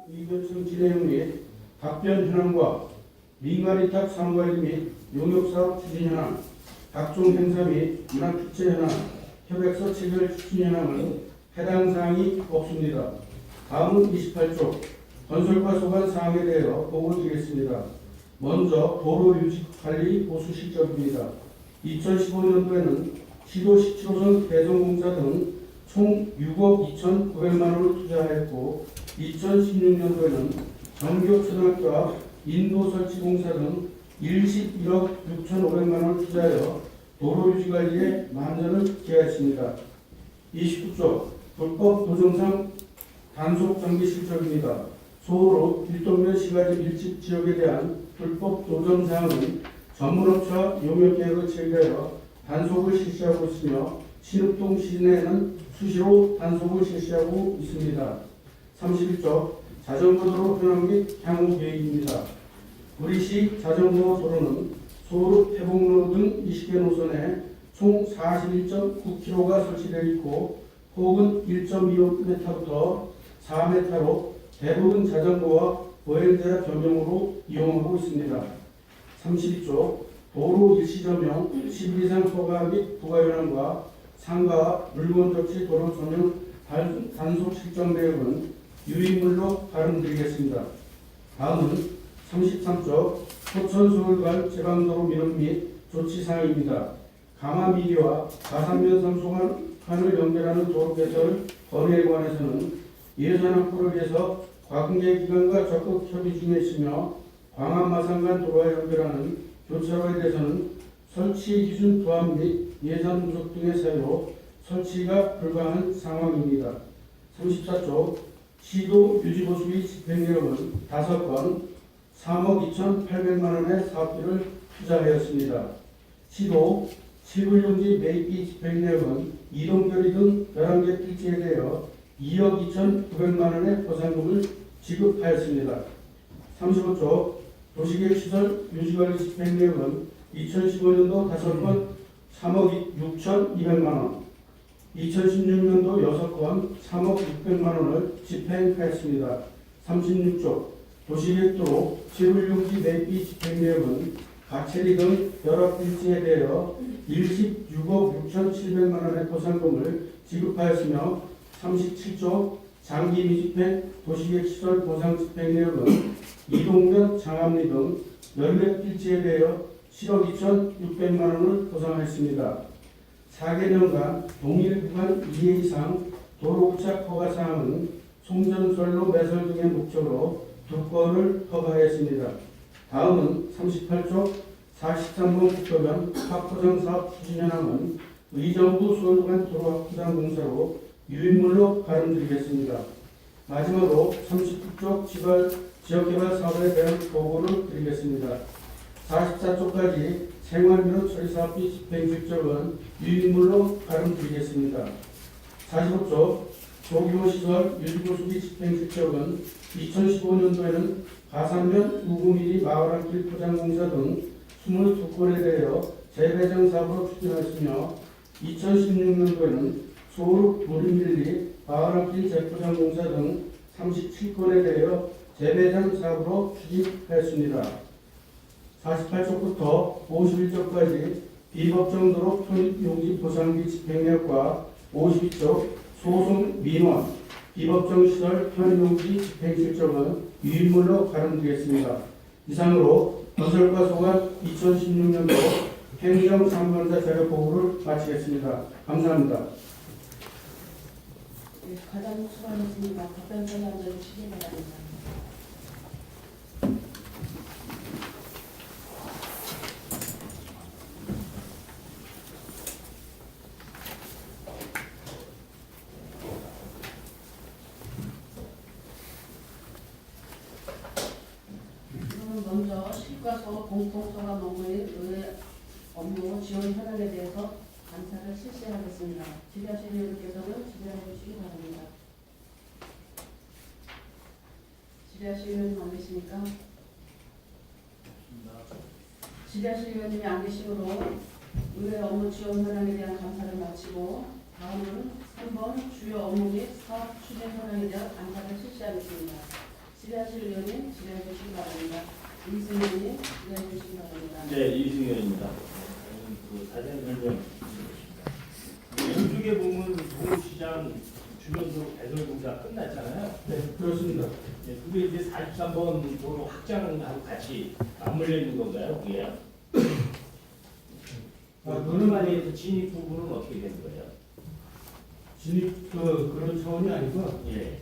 이교청 진행 및 답변 현황과 민간위탁 상관리 및 용역사업 추진 현황, 각종 행사 및 문화축제 현황, 협약서 체결 추진 현황은 해당 사항이 없습니다. 다음은 28조 건설과 소관 사항에 대하여 보고드리겠습니다. 먼저 도로 유지 관리 보수 실적입니다. 2015년도에는 시도 17호선 개성공사 등 총 6억 2,900만 원을 투자하였고 2016년도에는 정교초등학교 앞 인도 설치 공사 등 111억 6,500만 원을 투자하여 도로 유지 관리에 만전을 기하였습니다. 29조 불법 도정상 단속 정비 실적입니다. 소호로 일동면 시가지 밀집 지역에 대한 불법 도정 사항은 전문업체와 용역계획을 체결하여 단속을 실시하고 있으며 신읍동 시내에는 수시로 단속을 실시하고 있습니다. 31조 자전거도로 현황 및 향후 계획입니다. 우리 시 자전거 도로는 소로 태봉로 등 20개 노선에 총 41.9km가 설치되어 있고 폭은 1.25m부터 4m로 대부분 자전거와 보행자 겸용으로 이용하고 있습니다. 32조 도로 일시점용 10일 이상 허가 및 부가 현황과 상가 물건 접시 도로 전용 단속 실정 내역은 유의물로 발음드리겠습니다. 다음은 33조 포천 서울 간 제방도로 민원 및 조치 사항입니다. 강화미리와 가산면 삼송환을 연결하는 도로 개설 건의에 관해서는 예산 확보를 위해서 관계 기관과 적극 협의 중에 있으며 광안마산 간 도로와 연결하는 교차로에 대해서는 설치 기준 도합 및 예산 부족 등의 사유로 설치가 불가한 상황입니다. 34조 시도 유지보수비 집행계획은 5건 3억 2,800만 원의 사업비를 투자하였습니다. 시도 시불용지 매입비 집행계획은 이동결의 등 11개 필지에 대하여 2억 2,900만 원의 보상금을 지급하였습니다. 35조 도시계획시설 유지관리 집행계획은 2015년도 5건 3억 6,200만 원, 2016년도 6건 3억 600만 원을 집행하였습니다. 36조 도시계획도로 시불용지 매입비 집행계획은 가채리 등 여러 필지에 대하여 26억 6,700만 원의 보상금을 지급하였으며 37조 장기 미집행 도시계획시설 보상 집행계획은 이동면 장암리 등 14필지에 대하여 7억 2,600만 원을 보상하였습니다. 4개년간 동일 구간 2회 이상 도로 부착 허가 사항은 송전선로 매설 등의 목적으로 2건을 허가하였습니다. 다음은 38조 43번 국도변 확포장 사업 추진 현황은 의정부 서울간 도로 확포장 공사로 유인물로 발음드리겠습니다. 마지막으로 39조 지역개발 사업에 대한 보고를 드리겠습니다. 44조까지 생활민원 처리사업비 집행 실적은 유인물로 발음드리겠습니다. 45조 조교시설 유지보수비 집행 실적은 2015년도에는 가산면 우구미리 마을안길 포장공사 등 22건에 대하여 재배정 사업으로 추진하였으며 2016년도에는 소읍 무림밀리 마을안길 재포장공사 등 37건에 대하여 재배정 사업으로 추진하였습니다. 48조부터 51조까지 비법정도로 편입용지 보상비 집행력과 52조 소송 민원 비법정시설 편입용지 집행실적은 유인물로 발음드리겠습니다. 이상으로 건설과 소관 2016년도 행정상관자 자료 보고를 마치겠습니다. 감사합니다. 과장 수고하셨습니다. 답변 전환을 추진해 바랍니다. 먼저 실과소 공통소관 업무의 업무 지원 현황에 대해서 감사를 실시하겠습니다. 지휘하실 의원께서는 지휘해 주시기 바랍니다. 지휘하실 의원님 안 계십니까? 지휘하실 의원님이 안 계시므로 의회 업무 지원 현황에 대한 감사를 마치고 다음은 3번 주요 업무 및 사업 추진 현황에 대한 감사를 실시하겠습니다. 지배하실 의원님 질의해 주시기 바랍니다. 이승 의원님 질의해 주시기 바랍니다. 네, 이승현입니다. 자세한 설명 드리겠습니다. 이쪽에 보면 동시장 주변도로 배설 공사 끝났잖아요. 네, 그렇습니다. 네, 그게 이제 43번 도로 확장하고 같이 맞물려 있는 건가요? 그게? 그거는 안에서 진입 부분은 어떻게 되는 거예요? 진입 그런 차원이 아니고 예.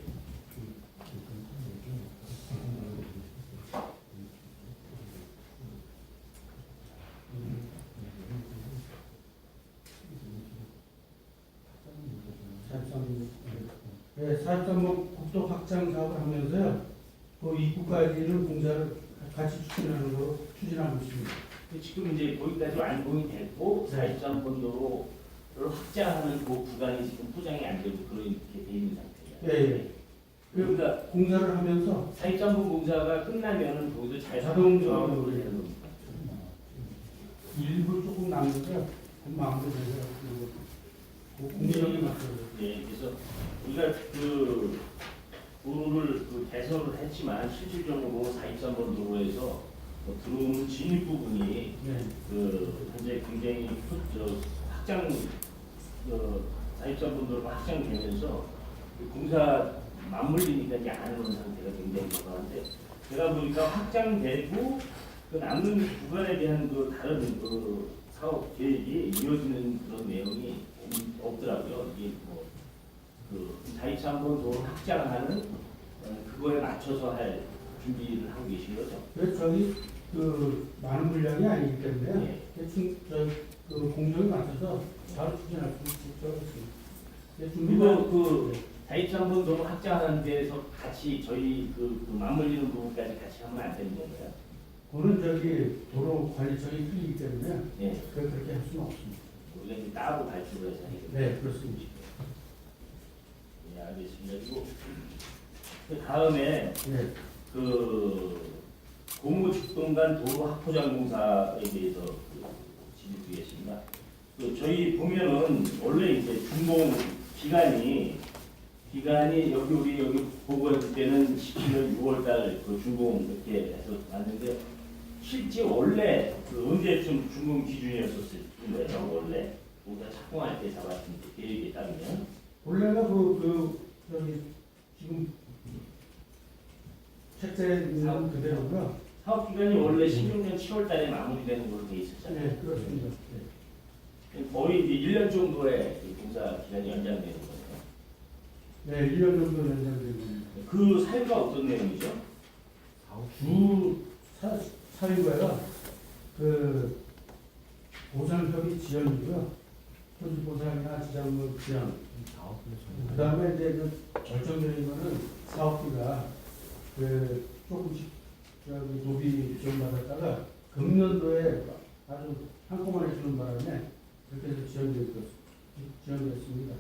네, 43번 국도 확장 사업을 하면서요. 그 입구까지는 공사를 같이 추진하고 있습니다. 지금 이제 거기까지 완공이 됐고 네. 43번 도로를 확장하는 그 구간이 지금 포장이 안 되고 그렇게 돼 있는 상태예요. 예, 예. 그러니까 공사를 하면서 43번 공사가 끝나면은 거기서 자동적으로 되는 겁니다. 일부 조금 남는데 마음대로 공정에 맞춰서. 예, 그래서 우리가 그 도로를 그 개선을 했지만 실질적으로 43번 도로에서 들어오는 진입 부분이 네. 그 현재 굉장히 확장 43번 도로가 확장되면서 그 공사 맞물리니까 이제 안 오는 상태가 굉장히 심한데 제가 보니까 확장되고 그 남는 구간에 대한 그 다른 그 사업 계획이 이루어지는 그런 내용이 없더라고요. 이게 뭐그 43번 도로 확장하는 그거에 맞춰서 할 준비를 하고 계신 거죠. 그래서 저희 그 많은 물량이 아니기 때문에 예. 대충 그 공정에 맞춰서 바로 추진할 수 있습니다. 그리고 그 43번 도로 확장하는 데에서 같이 저희 그 맞물리는 부분까지 같이 하면 안 되는 건가요? 그거는 저기 도로 관리청이 틀리기 때문에 예. 그렇게 할 수는 없습니다. 우리가 이제 따로 발주를 해서 하게 됩니다. 네, 그렇습니다. 예, 알겠습니다. 그리고 그 다음에 네, 그 고무직동간 도로 확포장 공사에 대해서 질의드리겠습니다. 그 저희 보면은 원래 이제 준공 기간이 우리 여기 보고했을 때는 17년 6월달 그 준공 이렇게 해서 왔는데 실제 원래 그 언제쯤 준공 기준이었었을 거예요 원래 우리가 착공할 때 잡았던 계획에 따르면 원래는 저기 지금 책자에 있는 그대로고요. 사업 기간이 원래 16년 7월달에 마무리되는 걸로 돼 있었잖아요. 네, 그렇습니다. 거의 이제 1년 정도의 그 공사 기간이 연장되는 거예요. 네, 1년 정도 연장되고 그 사유가 어떤 내용이죠? 사유가요. 그 보상협의 지연이고요. 토지 보상이나 지장물 지연. 그 다음에 이제 그 결정되는 거는 사업비가 그 조금씩 저기 노비 지원받았다가 금년도에 아주 한꺼번에 주는 바람에 그렇게 해서 지연됐습니다.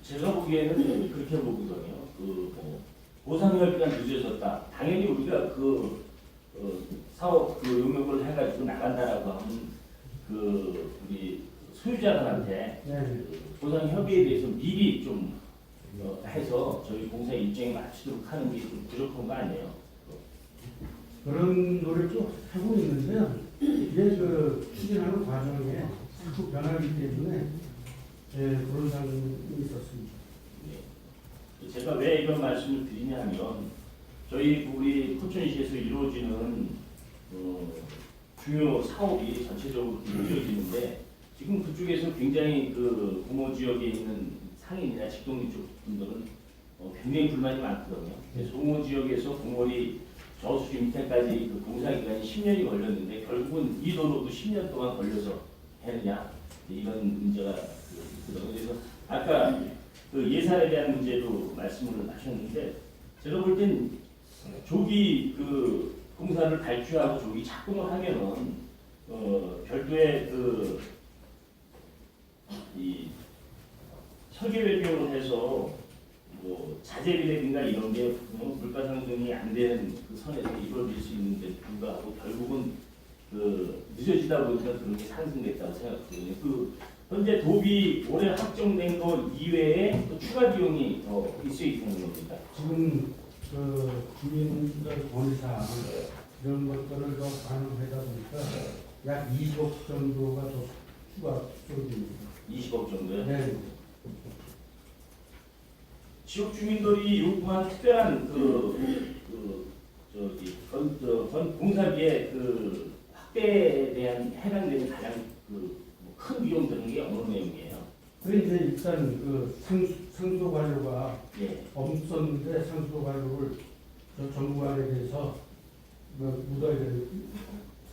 제가 보기에는 그렇게 보거든요. 뭐 보상협의가 늦어졌다. 당연히 우리가 사업 용역을 해가지고 나간다라고 하면 우리 소유자들한테 네. 보상협의에 대해서 미리 좀 해서 저희 공사 일정에 맞추도록 하는 게 좀 부족한 거 아니에요? 그런 노력도 하고 있는데요. 이게 그 추진하는 과정에 자꾸 변하기 때문에 그런 상황이 있었습니다. 네. 제가 왜 이런 말씀을 드리냐면 저희 우리 포천시에서 이루어지는 중요 사업이 전체적으로 이루어지는데 지금 그쪽에서 굉장히 그 공호 지역에 있는 상인이나 직동인 쪽 분들은 굉장히 불만이 많거든요. 공호 지역에서 공월이 저수지 밑에까지 그 공사 기간이 10년이 걸렸는데 결국은 이 도로도 10년 동안 걸려서 해느냐 이런 문제가 있거든요. 그래서 아까 그 예산에 대한 문제도 말씀을 하셨는데 제가 볼 땐 조기 그 공사를 발주하고 조기 착공을 하면은 별도의 이 설계 비용을 해서 뭐 자재비라든가 이런 게 물가 상승이 안 되는 그 선에서 이루어질 수 있는데 불구하고 결국은 늦어지다 보니까 그런 게 상승됐다고 생각하거든요. 현재 도비 올해 확정된 거 이외에 또 추가 비용이 더 있어 있는 겁니다. 지금 그 주민들 권리사항 이런 것들을 더 반영하다 보니까 약 20억 정도가 더 추가 수록입니다. 20억 정도요? 네. 지역 주민들이 요구한 특별한 공사비의 그 확대에 대한 해당되는 가장 큰 비용들은 게 어느 내용이에요? 그 이제 일단 그 상수 관료가 예. 없었는데 상수 관료를 저 정부안에 대해서 뭐 묻어야 되는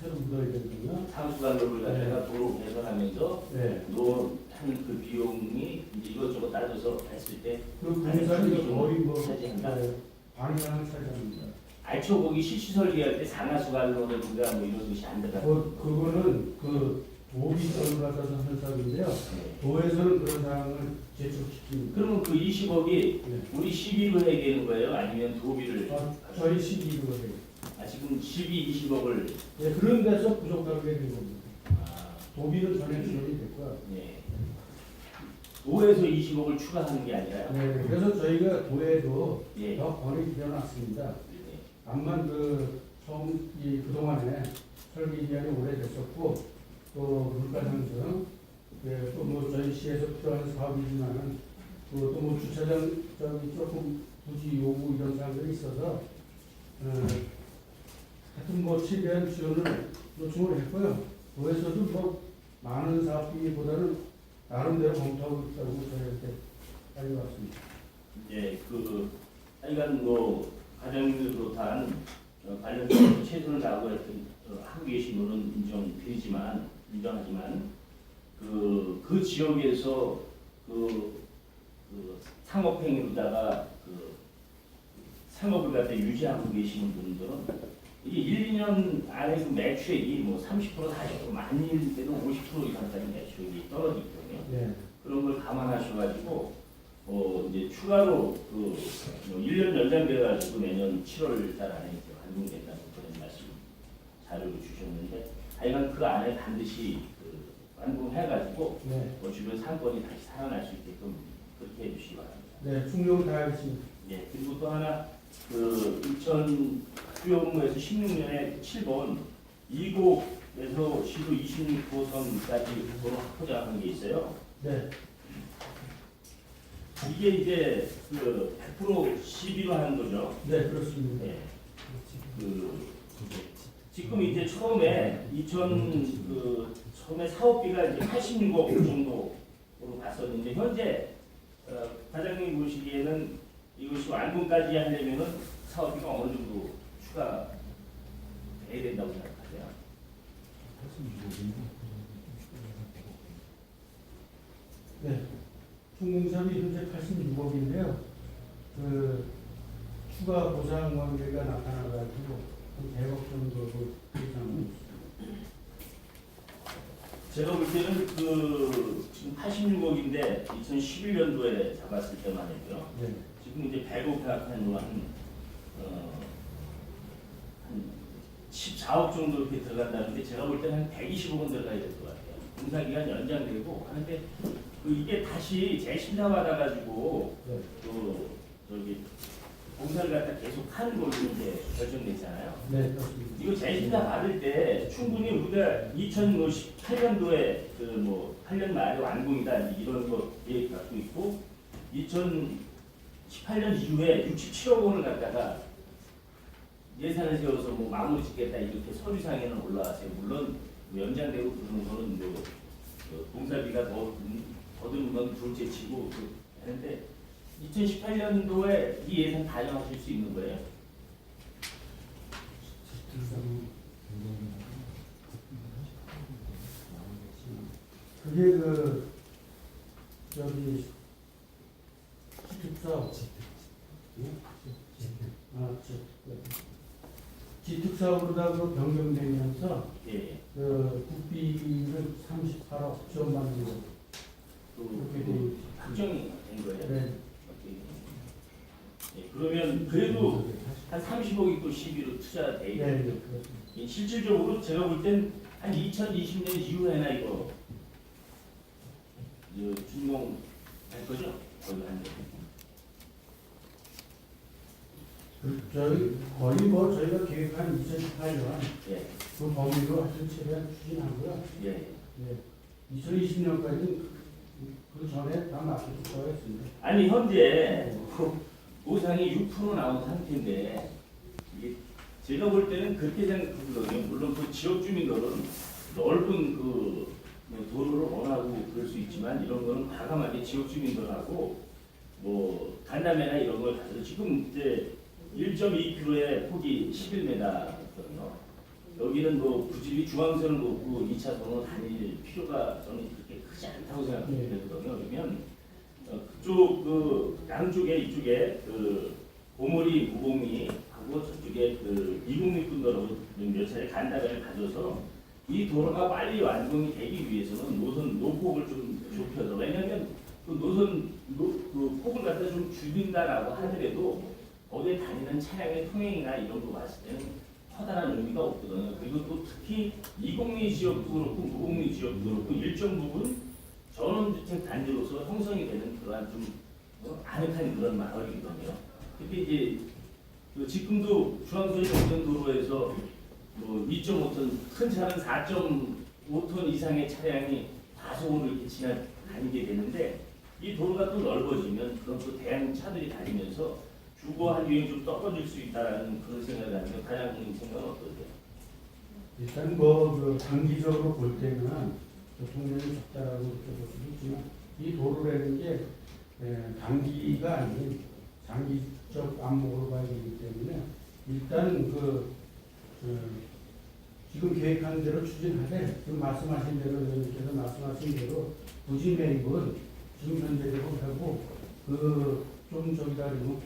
새로 묻어야 되거든요. 상수관로를 갖다가 도로 개선하면서 네. 노한 그 비용이 이제 이것저것 따져서 했을 때 그 공사비가 거의 뭐 차지한다? 반 이상을 차지합니다. 알초 거기 시설 계획할 때 상하수관로라든가 뭐 이런 것이 안 들어가. 그거는 그 도비 전을 받아서 현상인데요. 도에서는 그런 사항을 제출시킵니다. 그러면 그 20억이 네. 우리 시비로 해야 되는 거예요? 아니면 도비를? 저희 시기로 해요. 지금 20억을 네, 그런 데서 부족하게 된 겁니다. 도비는 전에 지원이 됐고요. 네. 도에서 20억을 추가하는 게 아니라. 네, 그래서 저희가 도에도 예. 더 권을 들여놨습니다. 네. 다만 그동안에 설계 기간이 오래됐었고 또 물가 상승, 또 뭐 저희 시에서 필요한 사업이지만은 또 뭐 주차장 조금 부지 요구 이런 사항들이 있어서 하여튼 뭐 최대한 지원을 요청을 했고요. 도에서도 뭐 많은 사업비보다는 나름대로 검토하고 있다고 저희한테 알려왔습니다. 예, 하여간 뭐 가정을 비롯한 관련해서 최선을 다하고 하고 계신 분은 인정하지만 그 지역에서 그 상업행위로다가 상업을 갖다 유지하고 계시는 분들은 이게 1, 2년 안에 그 매출액이 뭐 30%, 40% 많을 때는 50% 이상까지 매출액이 떨어지거든요. 네. 그런 걸 감안하셔가지고 이제 추가로 1년 연장돼가지고 내년 7월 달 안에 이제 완공된다는 그런 말씀 자료를 주셨는데 하여간 그 안에 반드시 완공해가지고 네. 주변 상권이 다시 살아날 수 있게끔 그렇게 해주시기 바랍니다. 네, 충용 다하겠습니다. 예, 그리고 또 하나 2000수요업무에서 16년에 7번 이곡에서 시도 26호선까지 도로 확보작한 게 있어요. 네. 이게 이제 100% 시비로 하는 거죠. 네, 그렇습니다. 예. 지금 이제 처음에 처음에 사업비가 이제 86억 정도로 갔었는데 현재 과장님 보시기에는 이것이 완공까지 하려면은 사업비가 어느 정도 추가 돼야 된다고 생각하세요? 네. 총공사비 현재 86억인데요. 추가 보상 관계가 나타나가지고 한 100억 정도로 예상합니다. 제가 볼 때는 지금 86억인데 2011년도에 잡았을 때만 해도요. 네. 지금 이제 100억 생각하는 한 14억 정도 이렇게 들어간다는데 제가 볼 때는 한 120억은 들어가야 될 것 같아요. 공사기간 연장되고 하는데 이게 다시 재심사 받아가지고 네. 공사를 갖다 계속 하는 걸로 이제 결정됐잖아요. 네, 그렇습니다. 이거 재심사 받을 때 충분히 우리가 2018년도에 8년 말에 완공이다 이런 거 계획 갖고 있고 2018년 이후에 67억 원을 갖다가 예산을 세워서 마무리 짓겠다 이렇게 서류상에는 올라왔어요. 물론 연장되고 그러는 거는 공사비가 더 드는 건 둘째치고 하는데 2018년도에 이 예산 반영하실 수 있는 거예요? 그게 기특사업 기특사업으로다가 변경되면서 예. 국비를 38억 지원받는 거 그렇게 돼 확정이 된 거예요? 네. 예, 그러면 그래도 한 30억이 또 시비로 투자돼 네, 있는 네, 그렇습니다. 실질적으로 제가 볼 땐 한 2020년 이후에나 이거 준공할 거죠? 거의 한 저희 거의 뭐 저희가 계획한 2018년 예, 그 범위로 하여튼 최대한 추진하고요. 예. 예. 2020년까지 그 전에 다 맞춰줄 거가 있습니다. 아니 현재 보상이 6% 나온 상태인데 이게 제가 볼 때는 그렇게 생각하거든요. 물론 그 지역 주민들은 넓은 그 도로를 원하고 그럴 수 있지만 이런 거는 과감하게 지역 주민들하고 뭐 간담회나 이런 걸 가서 지금 이제 1.2km의 폭이 11m거든요. 여기는 뭐 굳이 중앙선을 놓고 2차선으로 다닐 필요가 저는 그렇게 크지 않다고 생각되거든요. 그러면 그쪽 그 양쪽에 이쪽에 그 오모리 무공리하고 저쪽에 그 이공리 분들하고 몇 차례 간담회를 가져서 이 도로가 빨리 완공이 되기 위해서는 노선 노폭을 좀 좁혀서 왜냐하면 그 노선 그 폭을 갖다 좀 줄인다라고 하더라도 거기에 다니는 차량의 통행이나 이런 거 봤을 때는 커다란 의미가 없거든요. 그리고 또 특히 이공리 지역도 그렇고 무공리 지역도 그렇고 일정 부분 전원주택 단지로서 형성이 되는 그러한 좀 아늑한 그런 마을이거든요. 근데 이제 그 지금도 중앙선이 없는 도로에서 뭐 2.5톤 큰 차는 4.5톤 이상의 차량이 과속으로 이렇게 지나다니게 되는데 이 도로가 또 넓어지면 그런 또 대형 차들이 다니면서 주거 환경이 좀 떨어질 수 있다라는 그런 생각을 하는데 과장님 생각은 어떠세요? 일단 뭐 단기적으로 볼 때는 교통량이 적다라고 느껴볼 수도 있지만 이 도로라는 게 단기가 아닌 장기적 안목으로 봐야 되기 때문에 일단 지금 계획한 대로 추진하되 지금 말씀하신 대로 의원님께서 말씀하신 대로 부지 매입은 지금 현재대로 하고 좀 저기다 그리고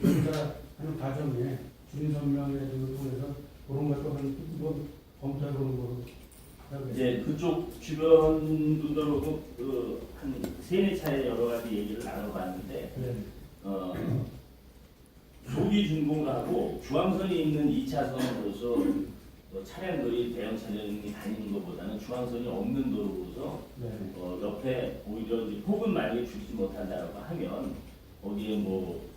하는 과정에 주민선명회 등을 통해서 그런 것도 한번 검토해보는 거로 이제 그쪽 주변 분들하고 한 3-4차례 여러 가지 얘기를 나눠봤는데 네. 조기 준공하고 중앙선이 있는 2차선으로서 차량들이 대형 차량이 다니는 것보다는 중앙선이 없는 도로로서 네. 옆에 오히려 이제 폭은 만약에 줄이지 못한다고 하면 거기에 뭐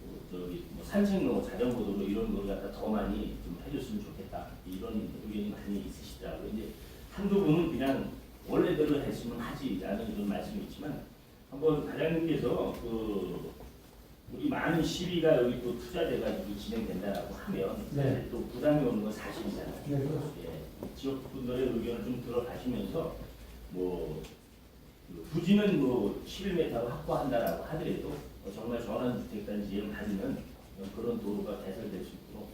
산책로, 자전거 도로 이런 걸 갖다 더 많이 좀 해줬으면 좋겠다 이런 의견이 많이 있으시더라고요. 이제 한두 분은 그냥 원래대로 했으면 하지라는 그런 말씀이 있지만 한번 과장님께서 우리 많은 시비가 여기 또 투자돼가지고 진행된다라고 하면 네. 또 부담이 오는 건 사실이잖아요. 네, 그렇습니다. 예, 지역 분들의 의견을 좀 들어가시면서 부지는 11m 확보한다라고 하더라도 정말 전원주택단지에 맞는 그런 도로가 개설될 수 있도록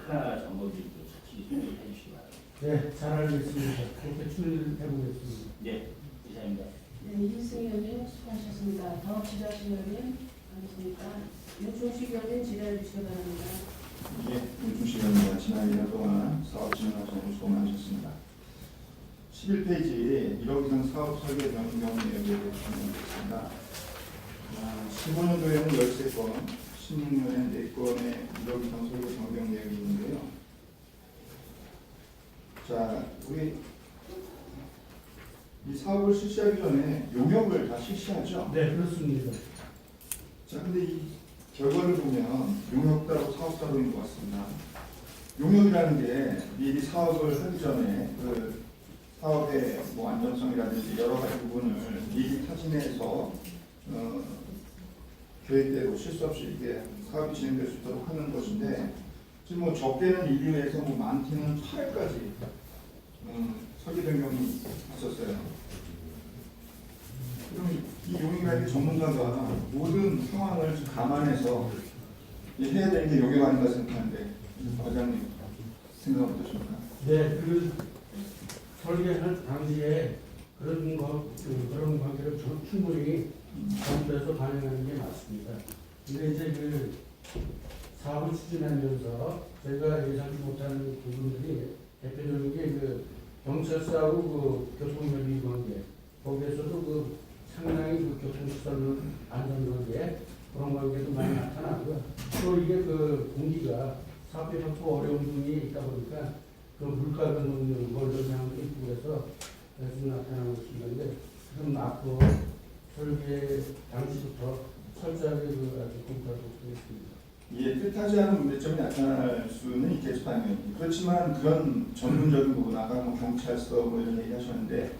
하나하나 점검을 좀 같이 좀 해주시기 바랍니다. 네, 잘 알겠습니다. 그렇게 추진해보겠습니다. 네, 이사입니다. 네, 이승희 의원님 수고하셨습니다. 다음 지자신 의원님 아니십니까? 윤종식 의원님 질의해 주시기 바랍니다. 예, 윤중식 의원입니다. 지난 1년 동안 사업 진행하시는 수고 많으셨습니다. 11페이지 1억 이상 사업 설계 변경 내역에 대해 설명드리겠습니다. 15년도에는 13건, 16년에 4건의 1억 이상 설계 변경 내역이 있는데요. 자, 우리 이 사업을 실시하기 전에 용역을 다 실시하죠? 네, 그렇습니다. 자, 근데 이 결과를 보면 용역 따로 사업 따로인 것 같습니다. 용역이라는 게 미리 사업을 하기 전에 그 사업의 뭐 안전성이라든지 여러 가지 부분을 미리 타진해서 계획대로 실수 없이 이게 사업이 진행될 수 있도록 하는 것인데 지금 뭐 적게는 1위에서 뭐 많게는 8회까지 설계 변경이 있었어요. 그럼 이 용역이라는 게 전문가가 모든 상황을 감안해서 해야 되는 게 용역 아닌가 생각하는데 과장님 생각은 어떠십니까? 네, 설계할 당시에 그런 관계를 충분히 검토해서 반영하는 게 맞습니다. 근데 이제 사업을 추진하면서 저희가 예상치 못하는 부분들이 대표적인 게 경찰서하고 교통협의 관계, 거기에서도 상당히 교통시설 안전관계 그런 관계도 많이 나타나고요. 또 이게 공기가 사업비 확보 어려운 등이 있다 보니까 물가 변동 월등량도 있고 그래서 좀 나타나고 있습니다. 그럼 앞으로 설계 당시부터 철저하게 아주 검토하도록 하겠습니다. 예, 뜻하지 않은 문제점이 나타날 수는 있겠죠, 당연히. 그렇지만 그런 전문적인 부분, 아까 뭐 경찰서 뭐 이런 얘기 하셨는데,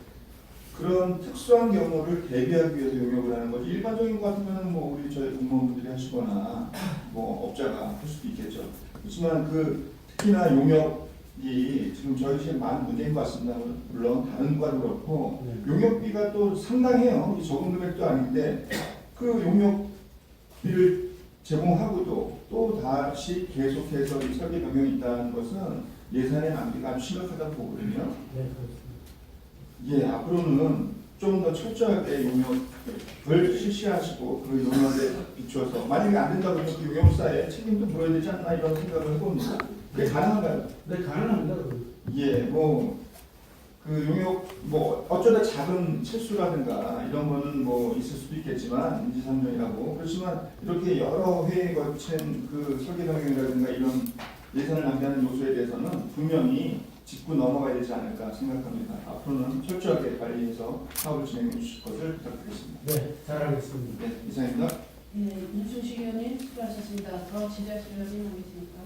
그런 특수한 경우를 대비하기 위해서 용역을 하는 거지, 일반적인 것 같으면 뭐 우리 저희 공무원분들이 하시거나 뭐 업자가 할 수도 있겠죠. 그렇지만 그 특히나 용역이 지금 저희 시에 많은 문제인 것 같습니다. 물론 다른 과도 그렇고 용역비가 또 상당해요. 이 적은 금액도 아닌데 그 용역비를 제공하고도 또 다시 계속해서 이 설계 변경이 있다는 것은 예산의 낭비가 아주 심각하다고 보거든요. 네, 그렇습니다. 예, 앞으로는 좀 더 철저하게 용역을 실시하시고 그 용역에 비추어서 만약에 안 된다 그러면 그 용역사에 책임도 물어야 되지 않나 이런 생각을 해봅니다. 그게 가능한가요? 네, 가능합니다. 그건. 예, 뭐 그 용역 뭐 어쩌다 작은 실수라든가 이런 거는 뭐 있을 수도 있겠지만 인지상정이라고 그렇지만 이렇게 여러 회에 걸친 그 설계 변경이라든가 이런 예산을 낭비하는 요소에 대해서는 분명히 짚고 넘어가야 되지 않을까 생각합니다. 앞으로는 철저하게 관리해서 사업을 진행해 주실 것을 부탁드리겠습니다. 네, 잘하겠습니다. 네, 이상입니다. 네, 윤순식 의원님 수고하셨습니다. 더 지자실 의원님 안 계십니까?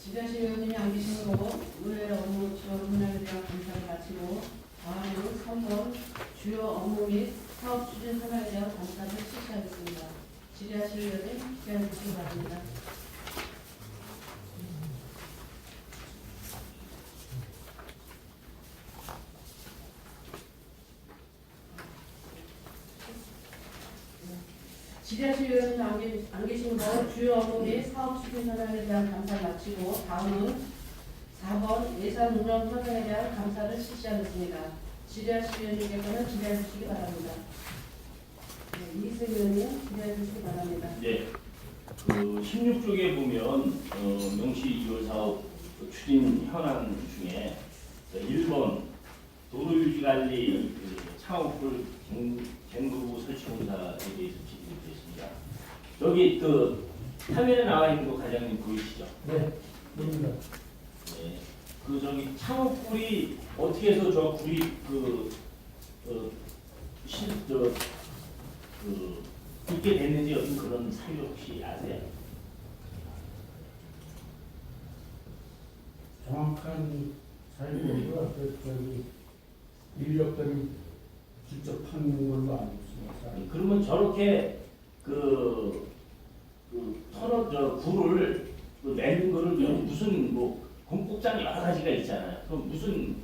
지자실 의원님이 안 계시므로 의회 업무 지원 분야에 대한 감사를 마치고 다음은 3번 주요 업무 및 사업 추진 현황에 대한 감사를 실시하겠습니다. 지자실 의원님 기대해 주시기 바랍니다. 지자실 의원님 안 계신 거 주요 업무 및 사업 추진 현황에 대한 감사를 마치고 다음은 4번 예산 운영 현황에 대한 감사를 실시하겠습니다. 지자실 의원님께서는 기대해 주시기 바랍니다. 네, 이희승 의원님 기대해 주시기 바랍니다. 네. 그 16쪽에 보면 명시 2월 사업 그 추진 현황 중에 1번 도로유지관리 창업을 갱부부 설치공사에 대해서 질의드리겠습니다. 여기 그 화면에 나와 있는 거 과장님 보이시죠? 네, 보입니다. 네. 그 저기 창업굴이 어떻게 해서 저 굴이 있게 됐는지 어떤 그런 사유 혹시 아세요? 정확한 사유가 인력들이 직접 하는 걸로 알고 있습니다. 그러면 저렇게 굴을 내는 거를 무슨 뭐 공법장 여러 가지가 있잖아요. 그럼 무슨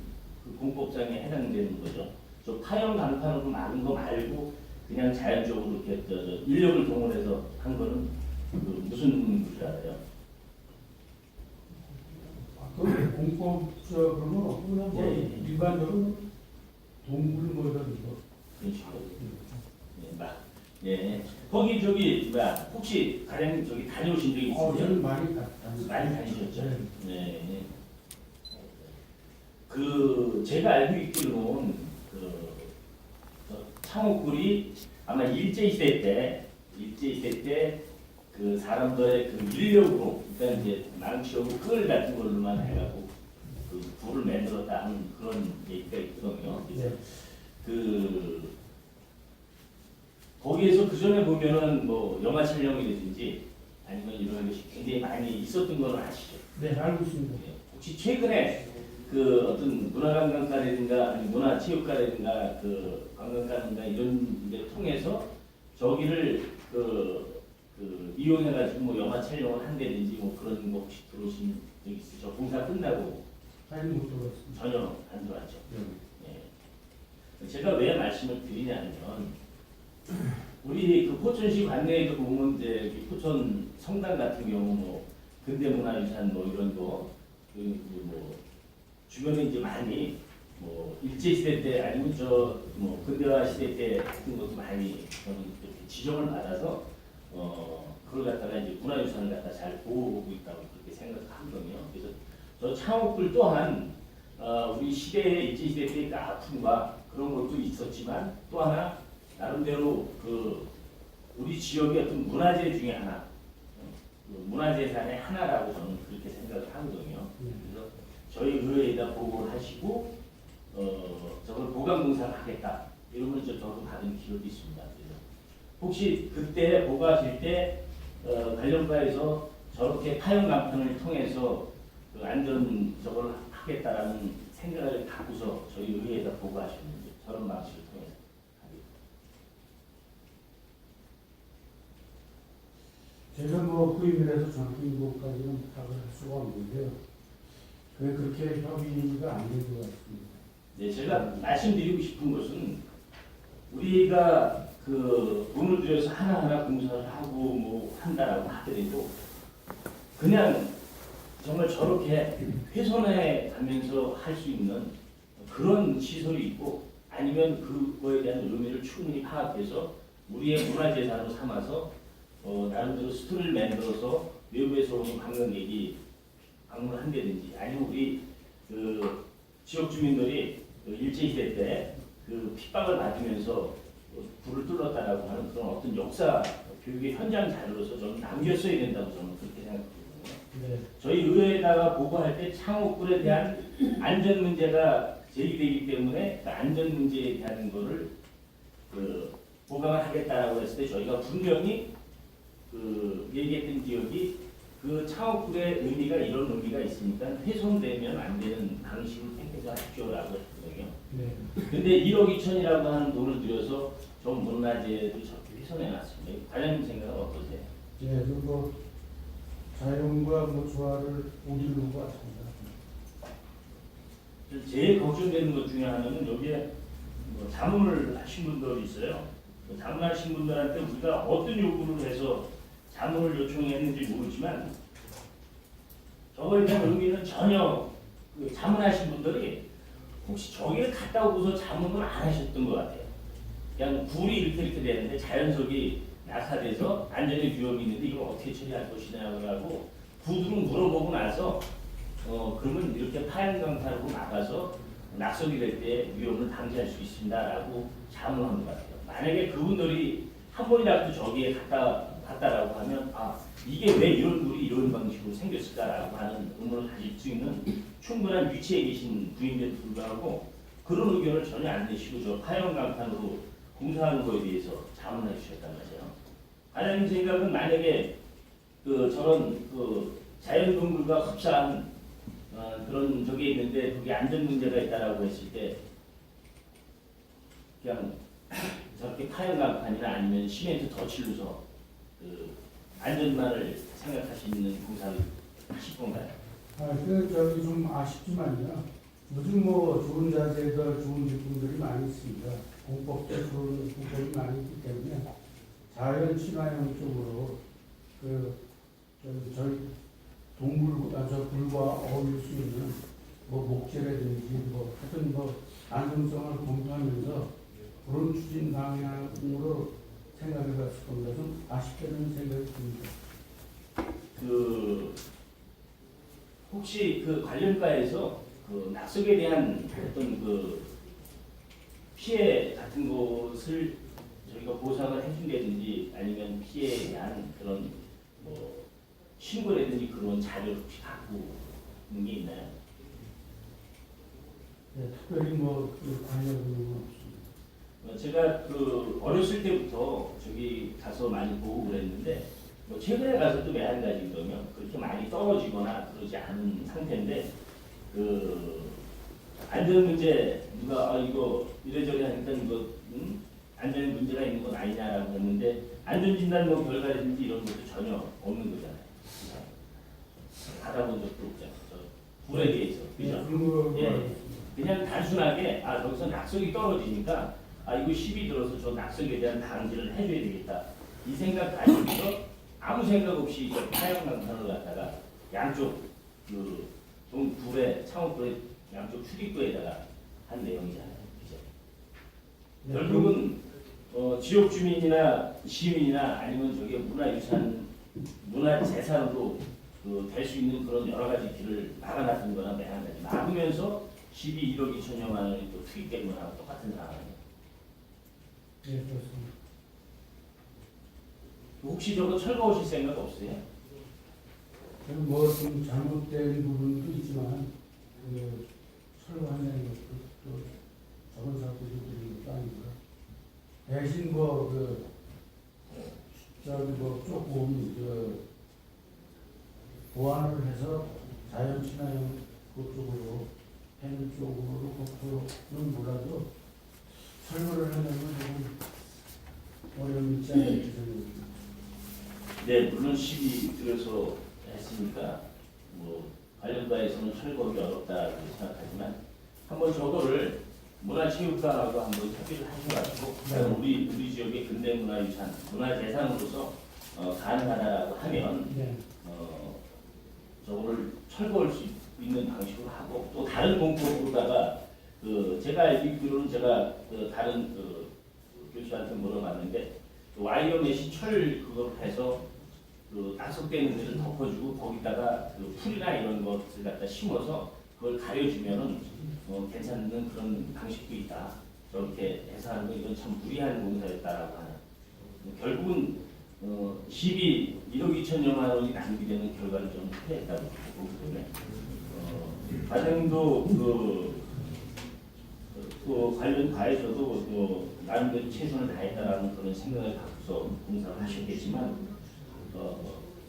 그 공법장에 해당되는 거죠? 저 파형 강판으로 막은 거 말고 그냥 자연적으로 이렇게 인력을 동원해서 한 거는 그 무슨 줄 알아요? 그 공법적으로 없구나. 뭐 예. 일반적으로 동물 뭐 이런 거. 그런 식으로. 예. 거기 저기 혹시 가령 저기 다녀오신 적이 있으세요? 저는 많이 갔다. 많이 다니셨죠? 네. 네. 그 제가 알고 있기로는 창업굴이 아마 일제시대 때 그 사람들의 그 인력으로 그러니까 이제 망치하고 끌 같은 걸로만 해갖고 그 굴을 만들었다 하는 그런 얘기가 있거든요. 그래서 네. 그 거기에서 그 전에 보면은 뭐 영화 촬영이라든지 아니면 이런 것이 굉장히 많이 있었던 걸 아시죠? 네, 알고 있습니다. 예. 혹시 최근에 그 어떤 문화관광가라든가 아니 문화체육가라든가 그 관광가라든가 이런 데 통해서 저기를 이용해가지고 뭐 영화 촬영을 한다든지 뭐 그런 거 혹시 들어오신 적 있으시죠? 공사 끝나고 잘 못 들었습니다. 전혀 안 들어왔죠. 네. 예. 제가 왜 말씀을 드리냐면 우리 그 포천시 관내에도 보면 이제 포천 성당 같은 경우 뭐 근대문화유산 뭐 이런 거 뭐 주변에 이제 많이 뭐 일제 시대 때 아니면 저 뭐 근대화 시대 때 같은 것도 많이 저는 이렇게 지정을 받아서 그걸 갖다가 이제 문화유산을 갖다 잘 보호하고 있다고 그렇게 생각하거든요. 그래서 저 창업들 또한 우리 시대의 일제 시대 때의 아픔과 그런 것도 있었지만 또 하나 나름대로 그 우리 지역의 어떤 문화재 중에 하나, 그 문화재산의 하나라고 저는 그렇게 생각을 하거든요. 그래서 저희 의회에다 보고를 하시고 저걸 보강공사를 하겠다 이러면 저도 받은 기록이 있습니다. 그래서 혹시 그때 보고하실 때 관련과에서 저렇게 파형 간판을 통해서 그 안전 저걸 하겠다라는 생각을 갖고서 저희 의회에다 보고하셨는지 저런 방식을 통해서 제가 뭐 구입을 해서 정확히 이것까지는 파악을 할 수가 없는데요. 왜 그렇게 협의가 안 된 것 같습니다. 네, 제가 말씀드리고 싶은 것은 우리가 그 돈을 들여서 하나하나 공사를 하고 뭐 한다라고 하더라도 그냥 정말 저렇게 훼손해 가면서 할 수 있는 그런 시설이 있고 아니면 그거에 대한 의미를 충분히 파악해서 우리의 문화재산으로 삼아서 나름대로 스토리를 만들어서 외부에서 오는 관광객이 방문을 한다든지 아니면 우리 그 지역 주민들이 그 일제시대 때 그 핍박을 받으면서 불을 뚫었다라고 하는 그런 어떤 역사 교육의 현장 자료로서 저는 남겼어야 된다고 저는 그렇게 생각하거든요. 네. 저희 의회에다가 보고할 때 창업굴에 대한 안전 문제가 제기되기 때문에 그 안전 문제에 대한 거를 그 보강을 하겠다라고 했을 때 저희가 분명히 그 얘기했던 기억이 그 창업굴의 의미가 이런 의미가 있으니까 훼손되면 안 되는 방식을 택해서 하십시오라고 했거든요. 네. 근데 1억 2천이라고 하는 돈을 들여서 좀 문화재도 저렇게 훼손해놨습니다. 과장님 생각은 어떠세요? 예, 그리고 자연과 뭐 조화를 오리는 것 같습니다. 제일 걱정되는 것 중에 하나는 여기에 뭐 자문을 하신 분들이 있어요. 자문하신 분들한테 우리가 어떤 요구를 해서 자문을 요청했는지 모르지만 저거에 대한 의미는 전혀 그 자문하신 분들이 혹시 저기를 갔다 오고서 자문을 안 하셨던 것 같아요. 그냥 굴이 이렇게 되는데 자연석이 낙하돼서 안전에 위험이 있는데 이걸 어떻게 처리할 것이냐고 구두로 물어보고 나서 그러면 이렇게 파양강타로 막아서 낙석이 될 때 위험을 방지할 수 있습니다라고 자문한 것 같아요. 만약에 그분들이 한 번이라도 저기에 갔다라고 하면 이게 왜 이런 굴이 이런 방식으로 생겼을까라고 하는 의문을 가질 수 있는 충분한 위치에 계신 분인데도 불구하고 그런 의견을 전혀 안 내시고 저 파양강탄으로 공사하는 거에 대해서 자문해 주셨단 말이에요. 과장님 생각은 만약에 그 저런 그 자연동굴과 흡사한 그런 저게 있는데 그게 안전 문제가 있다라고 했을 때 그냥 저렇게 파양강판이나 아니면 시멘트 덧칠로서 그 안전만을 생각하시는 공사를 하실 건가요? 저기 좀 아쉽지만요. 요즘 뭐 좋은 자재들, 좋은 제품들이 많이 있습니다. 공법도 좋은 공법이 많이 있기 때문에 자연 친화형 쪽으로 저희 저 불과 어울릴 수 있는 뭐 목재라든지 뭐 하여튼 뭐 안정성을 검토하면서 그런 추진 방향으로 생각해 봤을 겁니다. 좀 아쉽다는 생각이 듭니다. 그 혹시 그 관련가에서 그 낙석에 대한 어떤 그 피해 같은 것을 저희가 보상을 해준다든지 아니면 피해에 대한 그런 뭐 신고라든지 그런 자료를 혹시 갖고 있는 게 있나요? 네, 특별히 뭐 관여하는 건 없습니다. 제가 그 어렸을 때부터 저기 가서 많이 보고 그랬는데 뭐 최근에 가서도 매한가지거든요. 그렇게 많이 떨어지거나 그러지 않은 상태인데 그 안전 문제 누가 이거 이래저래 하니까 이거 안전 문제가 있는 건 아니냐라고 했는데 안전 진단 뭐 결과라든지 이런 것도 전혀 없는 거잖아요. 받아본 적도 없잖아요. 불에 대해서 그죠? 그런 거 예. 그냥 단순하게 저기서 낙석이 떨어지니까 이거 시비 들어서 저 낙석에 대한 방지를 해줘야 되겠다. 이 생각 가지고서 아무 생각 없이 타양강판을 갖다가 양쪽 그 동굴에 창업굴에 양쪽 출입구에다가 한 내용이잖아요. 그죠? 네, 결국은 지역 주민이나 시민이나 아니면 저게 문화유산, 문화재산으로 될 수 있는 그런 여러 가지 길을 막아놨던 거나 매한 가지 막으면서 12억 2천여만 원이 또 투입된 거랑 똑같은 상황이에요. 네, 그렇습니다. 혹시 저거 철거하실 생각 없으세요? 뭐좀 잘못된 부분도 있지만 철거한다는 것도 또 저런 사고들이 있는 것도 아니고요. 대신 저기 뭐 조금 보완을 해서 자연 친화형 그쪽으로 펜 쪽으로 그쪽은 몰라도 설거를 하려면 조금 어려움이 있지 않을까 생각합니다. 네, 물론 시기 들여서 했으니까 뭐 관련과에서는 철거하기 어렵다고 생각하지만 한번 저거를 문화체육관하고 한번 협의를 하셔가지고 네. 우리 지역의 근대문화유산, 문화재산으로서 가능하다라고 하면 네. 저거를 철거할 수 있는 방식으로 하고 또 다른 공법으로다가 제가 알기로는 제가 다른 교수한테 물어봤는데 와이어 메시 철 그걸 해서 낙석되는 데를 덮어주고 거기다가 풀이나 이런 것을 갖다 심어서 그걸 가려주면은 괜찮은 그런 방식도 있다. 저렇게 해서 하는 거 이건 참 무리한 공사였다라고 하는. 결국은 시비 1억 2천여만 원이 낭비되는 결과를 좀 초래했다고 보기 때문에 과정도 그 관련 과에서도 나름대로 최선을 다했다라는 그런 생각을 갖고서 공사를 하셨겠지만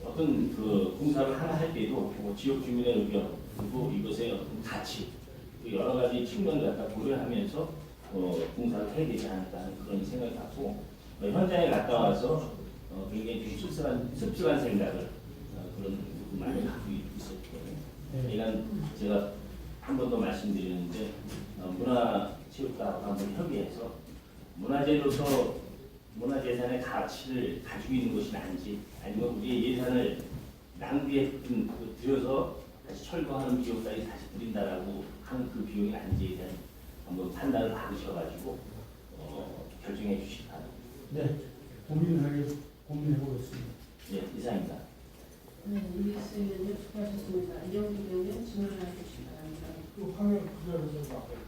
어떤 그 공사를 하나 할 때도 지역 주민의 의견 그리고 이것의 어떤 가치 여러 가지 측면을 갖다 고려하면서 공사를 해야 되지 않을까 하는 그런 생각을 갖고 현장에 갔다 와서 굉장히 좀 씁쓸한 생각을 그런 부분 많이 갖고 있었거든요. 이건 제가 한 번 더 말씀드리는데 문화체육관하고 한번 협의해서 문화재로서 문화재산의 가치를 가지고 있는 것이 나은지 아니면 우리의 예산을 낭비했던 들여서 다시 철거하는 비용까지 다시 드린다라고 하는 그 비용이 아닌지에 대한 한번 판단을 받으셔가지고 결정해 주시기 바랍니다. 네. 고민해 보겠습니다. 예, 이상입니다. 네, 이기수 의원님 수고하셨습니다. 이영기 의원님 질문해 주시기 바랍니다. 그 화면 그대로 좀 바꿔주세요.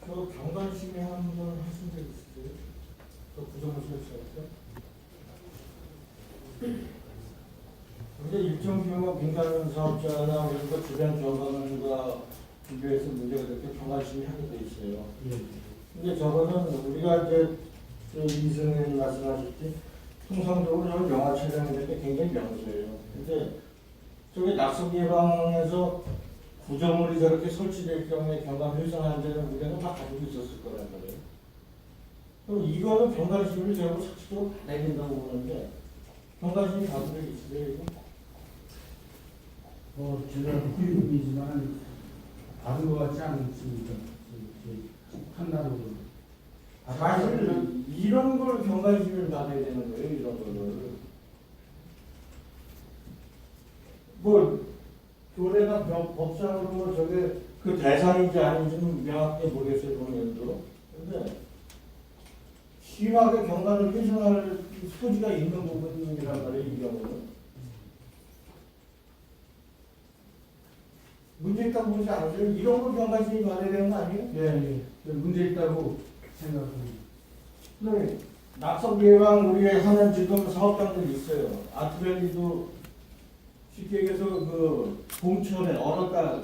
저 경관심의 한번 하신 적 있으세요? 저 부정을 설치할 때? 근데 일정 규모 민간 사업자나 이런 거 주변 조합원과 비교해서 문제가 될 때 경관심이 하게 돼 있어요. 예. 근데 저거는 우리가 이제 이승님 말씀하셨지 통상적으로 저는 영화 촬영할 때 굉장히 명소예요. 근데 저게 낙석 예방에서 구조물이 저렇게 설치될 경우에 경관 훼손하는 데는 우리가 다 가지고 있었을 거란 말이에요. 그럼 이거는 경관심을 제가 사실적으로 받아야 된다고 보는데 경관심이 받은 적 있으세요? 이거? 제가 후임이지만 다른 것 같지 않습니다. 판단으로. 사실 이런 걸 경관심을 받아야 되는 거예요. 이런 거를. 뭐 교례나 법상으로 저게 그 대상인지 아닌지는 명확히 모르겠어요. 본연도. 근데 심하게 경관을 훼손할 소지가 있는 부분이란 말이에요. 이 경우는. 문제 있다고 보지 않으세요? 이런 걸 경관심이 받아야 되는 거 아니에요? 예. 문제 있다고 생각합니다. 네. 낙석 예방 우리가 하는 지금 사업장들이 있어요. 아트밸리도 쉽게 얘기해서 그 봄철에 얼었다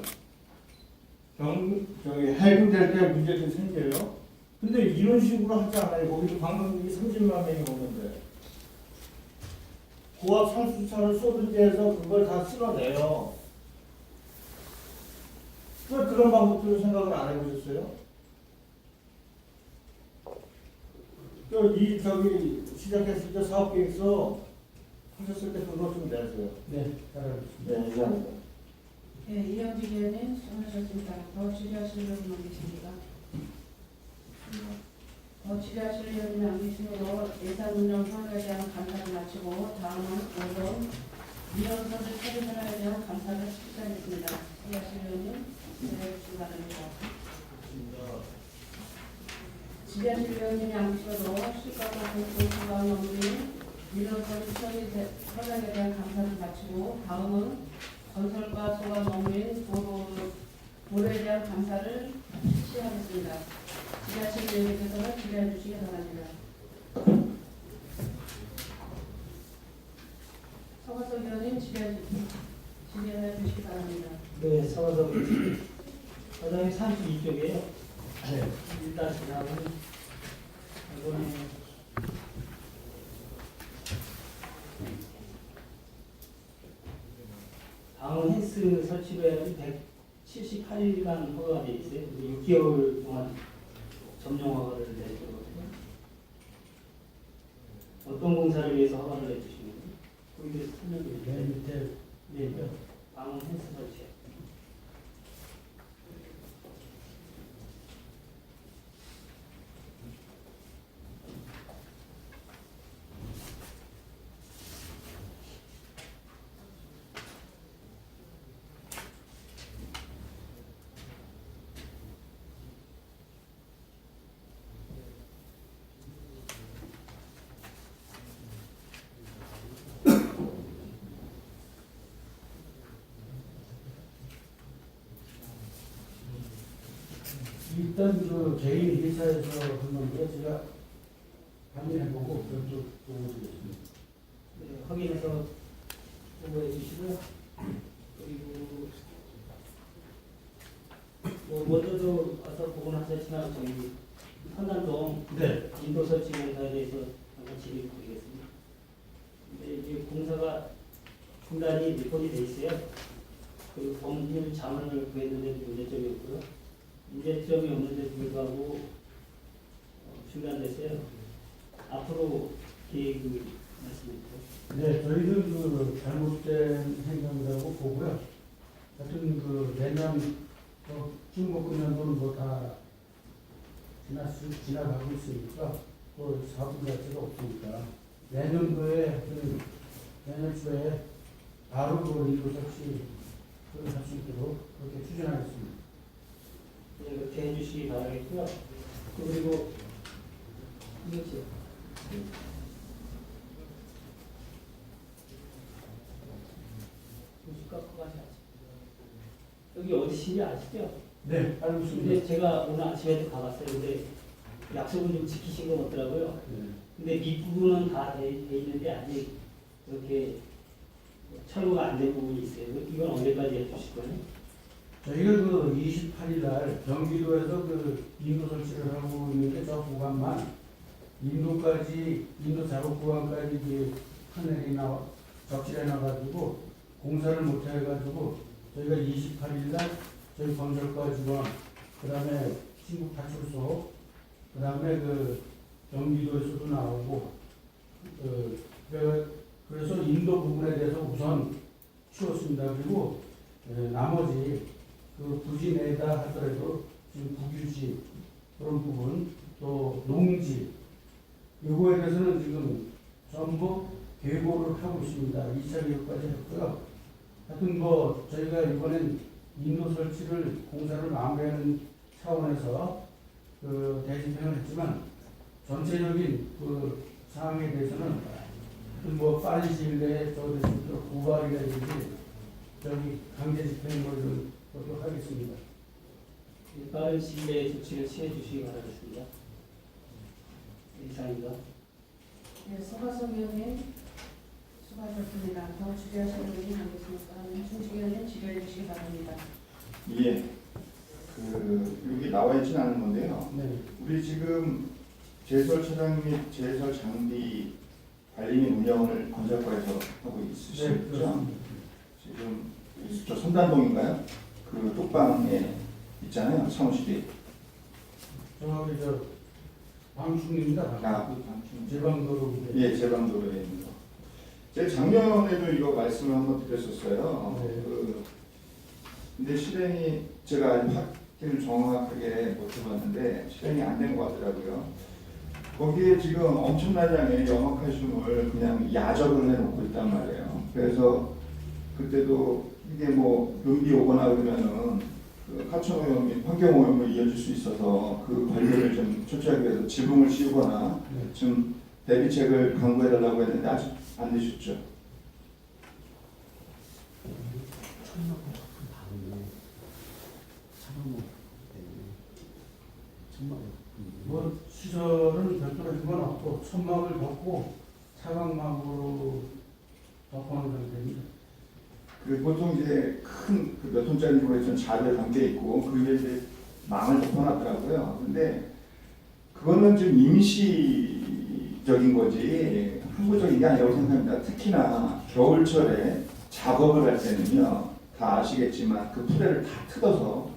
해군될 때 문제들이 생겨요. 근데 이런 식으로 하지 않아요. 거기도 관광객이 30만 명이 오는데 고압 산수차를 쏘든지 해서 그걸 다 쓸어내요. 왜 그런 방법들을 생각을 안 해보셨어요? 저기 시작했을 때 사업계획서 하셨을 때 그것 좀 내세요. 네, 따라하겠습니다. 네, 이상입니다. 네, 이영기 의원님 수고하셨습니다. 더 질의하실 의원님 안 계십니까? 더 질의하실 의원님 안 계시므로 예산 운영 상황에 대한 감사를 마치고 다음은 5번 민원서를 처리 현황에 대한 감사를 실시하겠습니다. 질의하실 의원님 질의해주시기 바랍니다. 질의하실 의원님이 안 계셔도 시가과 공공기관 업무인 민원서를 처리 현황에 대한 감사를 마치고 다음은 건설과 소관 업무인 도로에 대한 감사를 실시하겠습니다. 질의하실 의원님께서는 질의해 주시기 바랍니다. 서가석 의원님 질의해 주시기 바랍니다. 네, 서가석 과장이 32쪽이에요. 네. 일단 다음은 이번에 방음 헬스 설치를 178일간 허가가 돼 있어요. 6개월 동안 점용 허가를 내주거든요. 어떤 공사를 위해서 허가를 내주시는 거예요? 거기에 대해서 설명해 주세요. 맨 밑에 네, 방음 헬스 설치. 일단 그 개인 회사에서 한 건데 제가 확인해보고 그것도 보고드리겠습니다. 네, 확인해서 보고해 주시고요. 그리고 먼저도 와서 보고 나서지만 저희 한남동 네. 인도 설치 공사에 대해서 잠깐 질의 드리겠습니다. 근데 이제 공사가 중단이 리포트 돼 있어요. 그리고 법률 자문을 구했는데 문제점이 없고요. 문제점이 없는데 불구하고 중단됐어요. 앞으로 계획을 말씀해 주세요. 네, 저희는 그 잘못된 행동이라고 보고요. 하여튼 그 내년 중복금년도는 뭐 다 지나가고 있으니까 또 사업 자체가 없으니까 내년도에 하여튼 내년 초에 바로 그 일부 설치를 할 수 있도록 그렇게 추진하겠습니다. 네, 그렇게 해주시기 바라겠고요. 그리고 이거죠. 여기 어디신지 아시죠? 네, 알고 있습니다. 근데 제가 오늘 아침에도 가봤어요. 근데 약속은 좀 지키신 것 같더라고요. 네. 근데 밑부분은 다 돼 있는데 아직 이렇게 철거가 안 된 부분이 있어요. 이건 언제까지 해주실 거예요? 저희가 그 28일 날 경기도에서 그 인도 설치를 하고 있는데 저 구간만 인도 작업 구간까지 이제 하늘이 적실해 놔가지고 공사를 못 해가지고 저희가 28일 날 저희 건설과 직원 그다음에 신국 파출소 그다음에 그 경기도에서도 나오고 그래서 인도 부분에 대해서 우선 치웠습니다. 그리고 나머지 그 부지 내다 하더라도 지금 국유지 그런 부분 또 농지 요거에 대해서는 지금 전부 계고를 하고 있습니다. 2차 계획까지 했고요. 하여튼 뭐 저희가 이번엔 인도 설치를 공사를 마무리하는 차원에서 그 대집행을 했지만 전체적인 그 상황에 대해서는 뭐 빨리 시일 내에 고발이라든지 저기 강제 집행을 또 하겠습니다. 빠른 시일 내에 조치를 취해 주시기 바라겠습니다. 이상입니다. 네, 서가석 의원님 수고하셨습니다. 더 질의하실 분이 계십니까? 충직 의원님 질의해 주시기 바랍니다. 예. 여기 나와 있지는 않은 건데요. 네. 우리 지금 제설 차량 및 제설 장비 관리 및 운영을 건설과에서 하고 있으시죠? 네, 그렇습니다. 지금 저 선단동인가요? 그 뚝방에 있잖아요, 사무실이. 저기 저 방충입니다. 제방도로. 예, 제방도로에 있는 거. 제가 작년에도 이거 말씀을 한번 드렸었어요. 네. 근데 실행이 제가 확인을 정확하게 못 해봤는데 실행이 안 된 것 같더라고요. 거기에 지금 엄청난 양의 염화칼슘을 그냥 야적을 해놓고 있단 말이에요. 그래서 그때도 이게 뭐 눈비 오거나 그러면은 그 하천오염 및 환경오염으로 이어질 수 있어서 그 관리를 좀 철저하게 해서 지붕을 씌우거나 네. 좀 대비책을 강구해달라고 했는데 아직 안 되셨죠? 뭐 시설은 별도로 한 건 없고 천막을 덮고 차광막으로 덮어놓은 상태입니다. 그 보통 이제 큰 그 몇 톤짜리 보이는 자리에 담겨 있고 그 위에 이제 망을 덮어놨더라고요. 근데 그거는 좀 임시적인 거지 항구적인 게 아니라고 생각합니다. 특히나 겨울철에 작업을 할 때는요, 다 아시겠지만 그 풀에를 다 뜯어서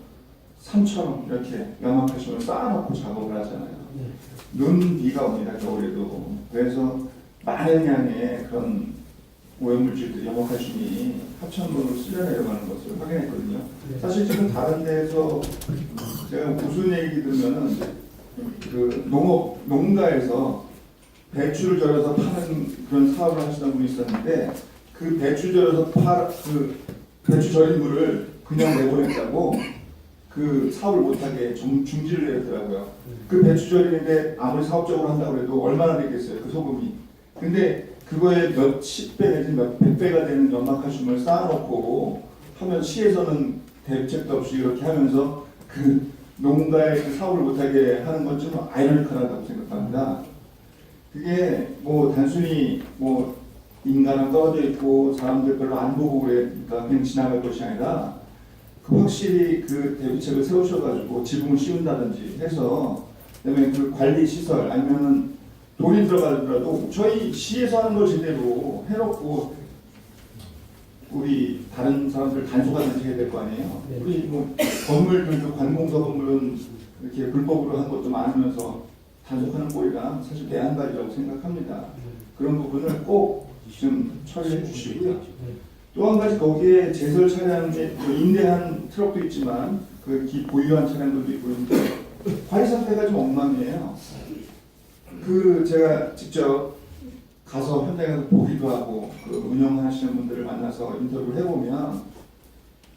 산처럼 이렇게 연합칼슘을 쌓아놓고 작업을 하잖아요. 네. 눈, 비가 옵니다, 겨울에도. 그래서 많은 양의 그런 오염물질들, 연합칼슘이 하천으로 쓸려 내려가는 것을 확인했거든요. 네. 사실 지금 다른 데에서 제가 무슨 얘기 들으면은 그 농가에서 배추를 절여서 파는 그런 사업을 하시던 분이 있었는데 그 배추 절여서 그 배추 절인 물을 그냥 내보냈다고 그 사업을 못하게 중지를 내렸더라고요. 그 배추 절이는데 아무리 사업적으로 한다고 해도 얼마나 되겠어요, 그 소금이. 근데 그거에 몇십 배 내지 몇백 배가 되는 연막칼슘을 쌓아놓고 하면 시에서는 대책도 없이 이렇게 하면서 그 농가의 그 사업을 못하게 하는 건 좀 아이러니컬하다고 생각합니다. 그게 뭐 단순히 뭐 인간은 떨어져 있고 사람들 별로 안 보고 그러니까 그냥 지나갈 것이 아니라 그 확실히 그 대비책을 세우셔가지고 지붕을 씌운다든지 해서 그다음에 그 관리 시설 아니면은 돈이 들어가더라도 저희 시에서 하는 걸 제대로 해놓고 우리 다른 사람들 단속하든지 해야 될 거 아니에요. 네. 우리 뭐 건물들도 관공서 건물은 이렇게 불법으로 한 것도 많으면서 단속하는 꼴이랑 사실 대안발이라고 생각합니다. 그런 부분을 꼭 좀 처리해 주시고요. 또 한 가지 거기에 제설 차량에 임대한 트럭도 있지만 그 보유한 차량들도 있고 있는데 관리 상태가 좀 엉망이에요. 그 제가 직접 가서 현장에 가서 보기도 하고 그 운영하시는 분들을 만나서 인터뷰를 해보면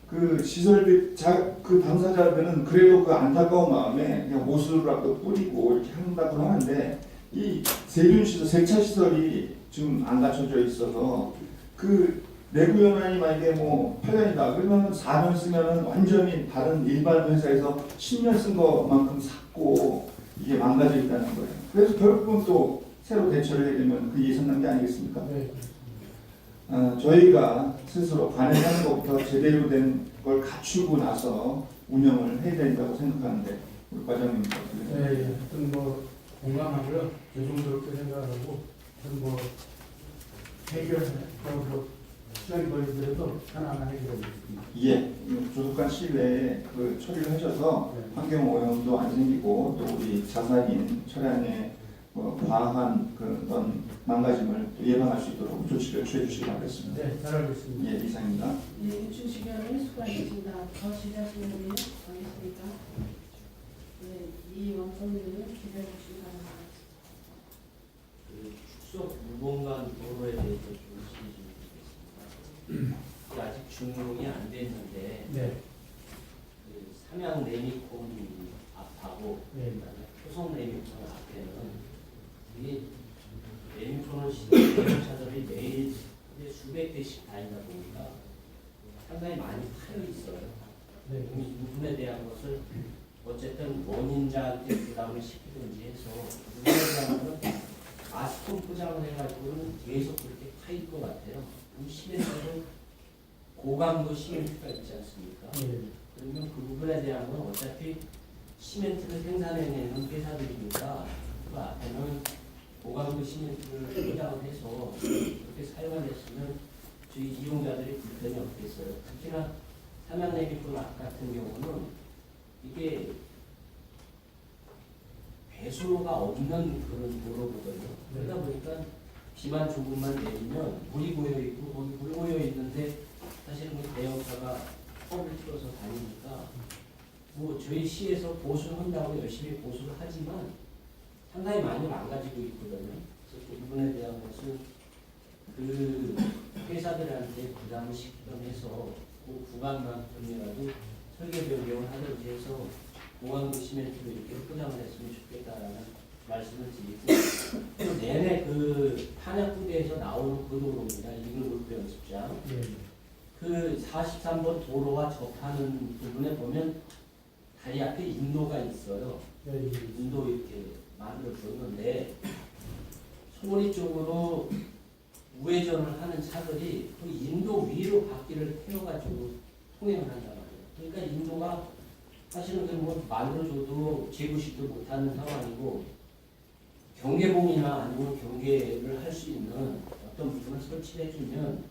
그 시설비 그 당사자들은 그래도 그 안타까운 마음에 그냥 모수라도 뿌리고 이렇게 한다고 하는데 이 세균 시설, 세차 시설이 지금 안 갖춰져 있어서 그 내구 연한이 만약에 뭐 8년이다 그러면 4년 쓰면은 완전히 다른 일반 회사에서 10년 쓴 것만큼 샀고 이게 망가져 있다는 거예요. 그래서 결국은 또 새로 대처를 해야 되면 그 예산난 게 아니겠습니까? 네. 저희가 스스로 관행하는 것부터 제대로 된 걸 갖추고 나서 운영을 해야 된다고 생각하는데 우리 과장님 어떻게 생각하세요? 네, 하여튼 뭐 공감하고요. 죄송스럽게 생각하고 하여튼 뭐 뭐 시간이 걸리더라도 하나하나 해결하겠습니다. 예, 조속한 시일 내에 그 처리를 하셔서 네. 환경 오염도 안 생기고 또 우리 자산인 차량의 뭐 과한 그런 망가짐을 또 예방할 수 있도록 조치를 취해 주시기 바라겠습니다. 네, 잘 알겠습니다. 예, 이상입니다. 예, 윤충식 의원님 수고하셨습니다. 더 질의하시는 분이 계십니까? 네, 이원성님 기다려 주시기 바랍니다. 그 축소 무공간 도로에 대해서 좀 질의 좀 드리겠습니다. 아직 준공이 안 됐는데 네, 그 삼양 레미콘 앞하고 네. 그다음에 효성 레미콘 앞에는 이게 레미콘을 시도하는 자동차들이 매일 이제 수백 대씩 다니다 보니까 상당히 많이 파여 있어요. 네. 이 부분에 대한 것을 어쨌든 원인자한테 부담을 시키든지 해서 그 부분에 대한 거는 마스콘 포장을 해가지고는 계속 그렇게 파일 것 같아요. 이 시멘트도 고강도 시멘트가 있지 않습니까? 네. 그러면 그 부분에 대한 건 어차피 시멘트를 생산해내는 회사들이니까 그 앞에는 고강도 시멘트를 포장을 해서 그렇게 사용을 했으면 저희 이용자들이 불편이 없겠어요. 특히나 삼양레미콘 앞 같은 경우는 이게 배수로가 없는 그런 도로거든요. 그러다 보니까 비만 조금만 내리면 물이 고여 있고 거기 물 고여 있는데 사실 뭐 대형차가 컵을 틀어서 다니니까 뭐 저희 시에서 보수를 한다고 열심히 보수를 하지만 상당히 많이 망가지고 있거든요. 그래서 그 부분에 대한 것은 그 회사들한테 부담을 시키던 해서 그 구간만큼이라도 설계 변경을 하든지 해서 공항도 시멘트로 이렇게 포장을 했으면 좋겠다라는 말씀을 드리고 내내 그 탄약부대에서 나오는 그 도로입니다. 이글골프 연습장. 네. 그 43번 도로와 접하는 부분에 보면 다리 앞에 인도가 있어요. 네. 인도 이렇게 만들어 줬는데 소리 쪽으로 우회전을 하는 차들이 그 인도 위로 바퀴를 태워가지고 통행을 한단 말이에요. 그러니까 인도가 사실은 그뭐 만들어줘도 재구식도 못하는 상황이고 경계봉이나 아니면 경계를 할 수 있는 어떤 부분을 설치해 주면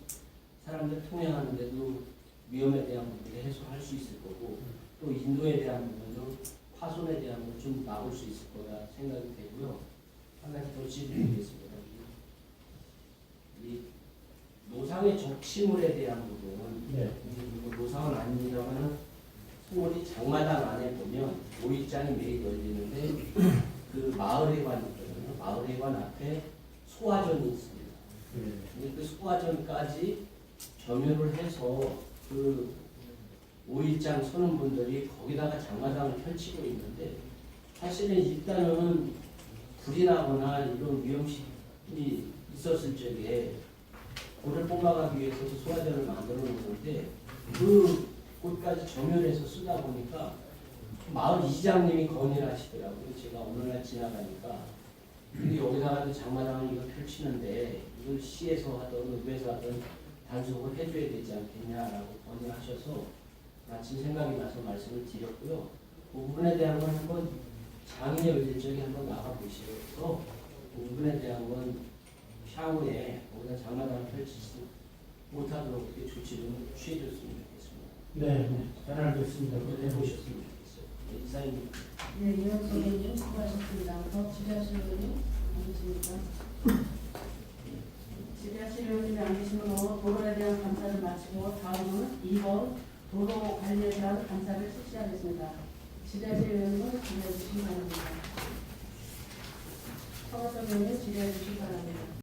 사람들 통행하는데도 위험에 대한 부분을 해소할 수 있을 거고 또 인도에 대한 부분도 파손에 대한 걸 좀 막을 수 있을 거다 생각이 되고요. 한 가지 더 질문드리겠습니다. 이 노상의 적시물에 대한 부분, 네. 노상은 아닙니다만은 송월이 장마당 안에 보면 오일장이 매일 열리는데 그 마을회관 있거든요. 마을회관 앞에 소화전이 있습니다. 근데 그 소화전까지 점유를 해서 그 오일장 서는 분들이 거기다가 장마당을 펼치고 있는데 사실은 일단은 불이 나거나 이런 위험이 있었을 적에 불을 뽑아가기 위해서 그 소화전을 만들어 놓는데 그 곳까지 점유해서 쓰다 보니까 마을 이장님이 건의를 하시더라고요. 제가 어느 날 지나가니까 근데 여기다가 장마당을 이거 펼치는데 이걸 시에서 하든 의회에서 하든 단속을 해줘야 되지 않겠냐라고 건의를 하셔서 마침 생각이 나서 말씀을 드렸고요. 그 부분에 대한 건 한번 장인의 의제적에 한번 나가보시고 그 부분에 대한 건 향후에 거기다 장마당을 펼치지 못하도록 어떻게 조치를 취해줬으면 좋겠습니다. 네, 잘 알겠습니다. 그렇게 해보셨으면 좋겠어요. 네, 이사님. 네, 이원석님 수고하셨습니다. 더 지자실 의원님 안 계십니까? 지자실 의원님이 안 계시므로 도로에 대한 감사를 마치고 다음은 2번 도로 관리에 대한 감사를 실시하겠습니다. 지자실 의원님은 질의해 주시기 바랍니다. 서거석 의원님 질의해 주시기 바랍니다.